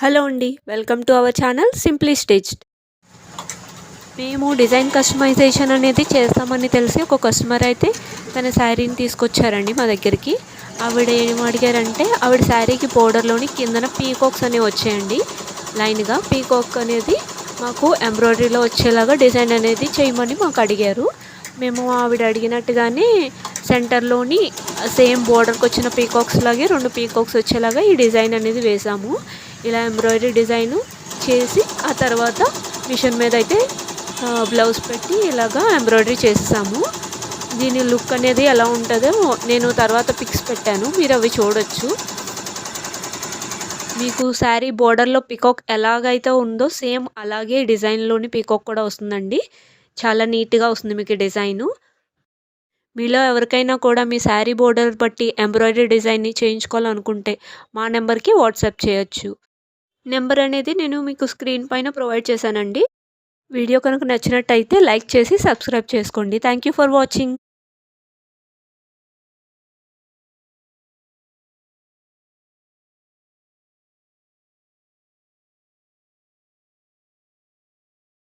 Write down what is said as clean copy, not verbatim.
Hello అండి, welcome to our channel simply stitched. మేము design customization అనేది చేస్తామని తెలిసి ఒక కస్టమర్ అయితే తన శారీని తీసుకొచ్చారండి మా దగ్గరికి. ఆవిడ ఏం అడిగారంటే ఆవిడ శారీకి బోర్డర్లోని కిందన పీకాక్స్ అనేవి వచ్చాయండి. లైన్గా పీకాక్ అనేది మాకు ఎంబ్రాయిడరీలో వచ్చేలాగా డిజైన్ అనేది చేయమని మాకు అడిగారు. మేము ఆవిడ అడిగినట్టుగానే సెంటర్లోని సేమ్ బోర్డర్కి వచ్చిన పీకాక్స్ లాగే 2 పీకాక్స్ వచ్చేలాగా ఈ డిజైన్ అనేది వేసాము. ఇలా ఎంబ్రాయిడరీ డిజైను చేసి ఆ తర్వాత మిషన్ మీద అయితే బ్లౌజ్ పెట్టి ఇలాగా ఎంబ్రాయిడరీ చేసాము. దీని లుక్ అనేది ఎలా ఉంటుందో నేను తర్వాత పిక్స్ పెట్టాను, మీరు అవి చూడొచ్చు. మీకు శారీ బోర్డర్లో పీకాక్ ఎలాగైతే ఉందో సేమ్ అలాగే డిజైన్లోని పీకాక్ కూడా వస్తుందండి. చాలా నీట్గా వస్తుంది మీకు డిజైను. మీలో ఎవరికైనా కూడా మీ శారీ బోర్డర్ బట్టి ఎంబ్రాయిడరీ డిజైన్ని చేయించుకోవాలనుకుంటే మా నెంబర్కి వాట్సాప్ చేయొచ్చు. నెంబర్ అనేది నేను మీకు స్క్రీన్ పైన ప్రొవైడ్ చేశానండి. వీడియో కనుక నచ్చినట్టయితే లైక్ చేసి సబ్స్క్రైబ్ చేసుకోండి. Thank you for watching.